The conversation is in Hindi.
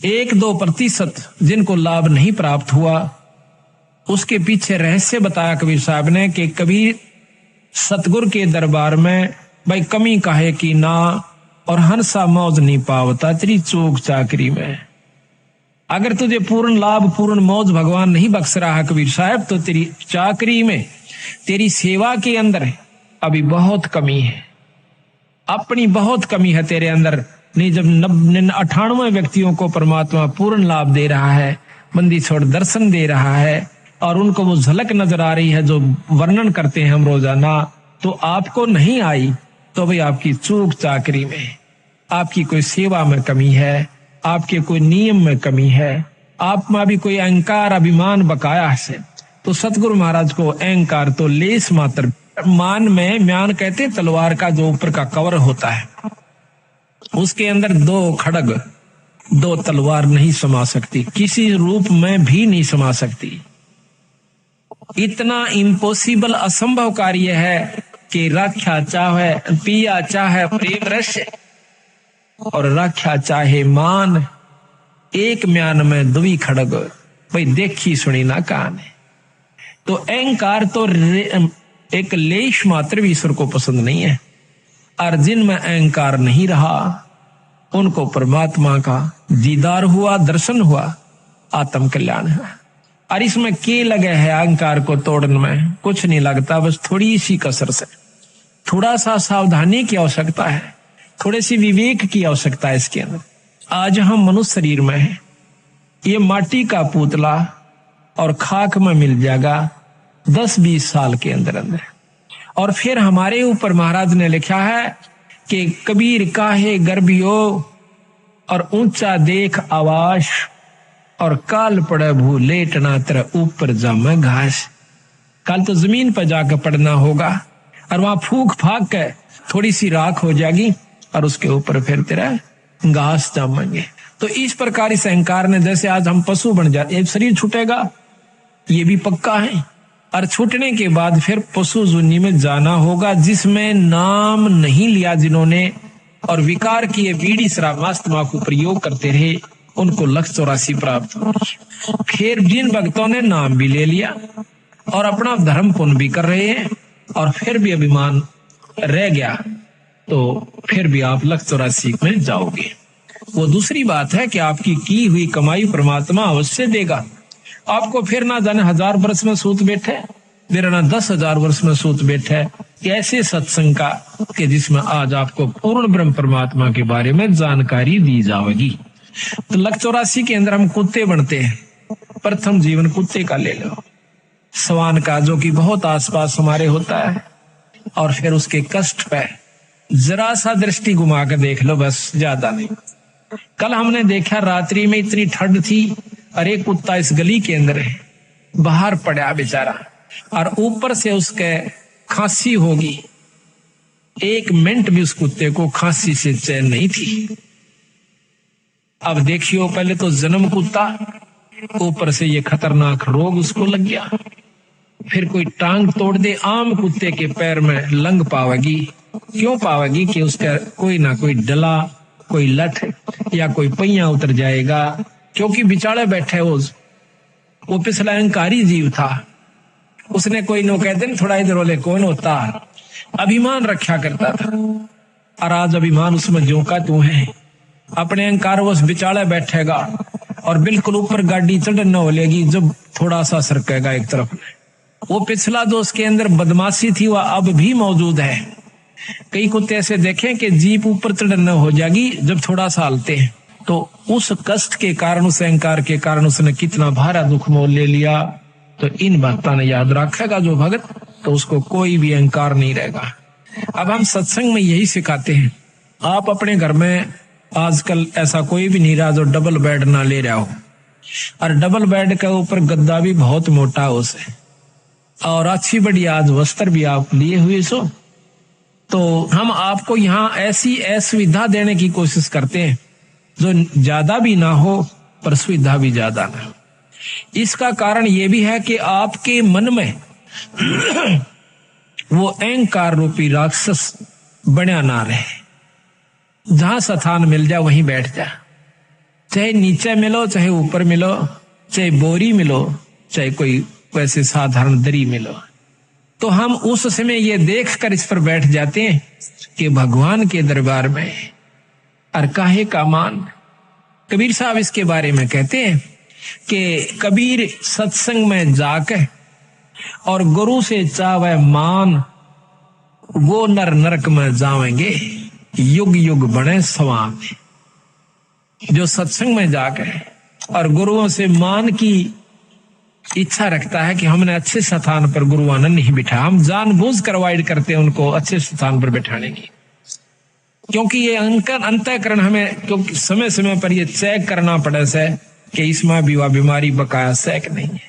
1-2% जिनको लाभ नहीं प्राप्त हुआ, उसके पीछे रहस्य बताया कबीर साहब ने कि कबीर सतगुरु के दरबार में भाई कमी काहे की ना, और हंसा मौज नहीं पावता तेरी चूक चाकरी में। अगर तुझे पूर्ण लाभ पूर्ण मौज भगवान नहीं बख्श रहा है कबीर साहब, तो तेरी चाकरी में, तेरी सेवा के अंदर अभी बहुत कमी है, अपनी बहुत कमी है तेरे अंदर। नहीं, जब 98 व्यक्तियों को परमात्मा पूर्ण लाभ दे रहा है, बंदी छोड़ दर्शन दे रहा है, और उनको वो झलक नजर आ रही है जो वर्णन करते हैं हम रोजाना, तो आपको नहीं आई तो भाई आपकी चूक चाकरी में, आपकी कोई सेवा में कमी है, आपके कोई नियम में कमी है, आप में भी कोई अहंकार अभिमान बकाया है। तो सतगुरु महाराज को अहंकार तो लेस मात्र, मान में म्यान कहते तलवार का जो ऊपर का कवर होता है, उसके अंदर 2 खड़ग 2 तलवार नहीं समा सकती, किसी रूप में भी नहीं समा सकती। इतना इम्पॉसिबल असंभव कार्य है कि राख्या चाहे पिया चाहे प्रेम रस, और राख्या चाहे मान, एक म्यान में 2 खड़ग, भाई देखी सुनी ना कान है। तो अहंकार तो एक लेश मात्र भी ईश्वर को पसंद नहीं है, और जिनमें अहंकार नहीं रहा उनको परमात्मा का दीदार हुआ, दर्शन हुआ, आत्म कल्याण है। और इसमें के लगे है अहंकार को तोड़ने में, कुछ नहीं लगता, बस थोड़ी सी कसर से, थोड़ा सा सावधानी की आवश्यकता है, थोड़ी सी विवेक की आवश्यकता है इसके अंदर। आज हम मनुष्य शरीर में हैं, ये माटी का पुतला और खाक में मिल जाएगा 10-20 साल के अंदर अंदर। और फिर हमारे ऊपर महाराज ने लिखा है कि कबीर काहे गर्भियो और ऊंचा देख आवास, और काल पड़े भू लेटना तेरा ऊपर जामे घास। कल तो जमीन पर जाकर पड़ना होगा, और वहां फूक फाक के थोड़ी सी राख हो जाएगी, और उसके ऊपर फिर तेरा घास जामेंगे। तो इस प्रकार इस अहंकार ने, जैसे आज हम पशु बन जाते, एक शरीर छूटेगा ये भी पक्का है, और छूटने के बाद फिर पशु जुनी में जाना होगा, जिसमें नाम नहीं लिया जिन्होंने, और विकार किए बीड़ी शराब मस्त तंबाकू प्रयोग करते रहे, उनको 184 प्राप्त हो। फिर जिन भक्तों ने नाम भी ले लिया और अपना धर्म पुण्य भी कर रहे हैं, और फिर भी अभिमान रह गया, तो फिर भी आप 184 में जाओगे। वो दूसरी बात है कि आपकी की हुई कमाई परमात्मा अवश्य देगा आपको। फिर ना जाने 1000 वर्ष में सूत बैठे, फिर ना 10,000 वर्ष में सूत बैठे, कैसे सत्संग का कि जिसमें आज आपको पूर्ण ब्रह्म परमात्मा के बारे में जानकारी दी जाएगी। तो 184 के अंदर हम कुत्ते बनते हैं। प्रथम जीवन कुत्ते का ले लो, स्वान का, जो कि बहुत आसपास हमारे होता है, और फिर उसके कष्ट पे जरा सा दृष्टि घुमा कर देख लो, बस ज्यादा नहीं। कल हमने देखा रात्रि में इतनी ठंड थी, और एक कुत्ता इस गली के अंदर है, बाहर पड़ा बेचारा, और ऊपर से उसके खांसी होगी। 1 मिनट भी उस कुत्ते को खांसी से चैन नहीं थी। अब देखियो, पहले तो जन्म कुत्ता, ऊपर से ये खतरनाक रोग उसको लग गया। फिर कोई टांग तोड़ दे, आम कुत्ते के पैर में लंग पावेगी। क्यों पावेगी? कि उसका कोई ना कोई डला, कोई लठ या कोई पहिया उतर जाएगा, क्योंकि बिचारे बैठे वो पिछला अहंकारी जीव था। उसने कोई नो कहते न थोड़ा इधर वाले कौन होता, अभिमान रखा करता था, और आज अभिमान उसमें ज्यों का त्यों है। अपने अहंकार वो बिचाले बैठेगा और बिल्कुल ऊपर गाड़ी चढ़ना हो लेगी जब थोड़ा सा सरकेगा एक तरफ। वो पिछला जो उसके अंदर बदमाशी थी वह अब भी मौजूद है। कई कुत्ते ऐसे देखें कि जीप ऊपर चढ़ना हो जाएगी जब थोड़ा सा हलते हैं, तो उस कष्ट के कारण, उस अहंकार के कारण उसने कितना भारा दुख मोल ले लिया। तो इन बातों ने याद रखेगा जो भगत, तो उसको कोई भी अहंकार नहीं रहेगा। अब हम सत्संग में यही सिखाते हैं। आप अपने घर में आजकल ऐसा कोई भी नहीं रहा जो डबल बेड ना ले रहा हो, और डबल बेड के ऊपर गद्दा भी बहुत मोटा हो से, और अच्छी बड़ी आज वस्त्र भी आप लिए हुए सो। तो हम आपको यहाँ ऐसी असुविधा देने की कोशिश करते हैं जो ज्यादा भी ना हो पर सुविधा भी ज्यादा ना हो। इसका कारण ये भी है कि आपके मन में वो अहंकार रूपी राक्षस बना ना रहे। जहां स्थान मिल जाए वहीं बैठ जाए। चाहे नीचे मिलो चाहे ऊपर मिलो, चाहे बोरी मिलो चाहे कोई वैसे साधारण दरी मिलो, तो हम उस समय ये देखकर इस पर बैठ जाते हैं कि भगवान के दरबार में और काहे का मान। कबीर साहब इसके बारे में कहते हैं कि कबीर सत्संग में जाकर और गुरु से चावे मान, वो नर नरक में जावेंगे युग युग बने समान। जो सत्संग में जाकर और गुरुओं से मान की इच्छा रखता है कि हमने अच्छे स्थान पर गुरु आनंद नहीं बिठा, हम जानबूझ कर अवॉइड करते हैं उनको अच्छे स्थान पर बैठाने की, क्योंकि ये अंतःकरण हमें क्योंकि समय समय पर ये चेक करना पड़े से कि इसमें भी वह बीमारी बकाया से नहीं है।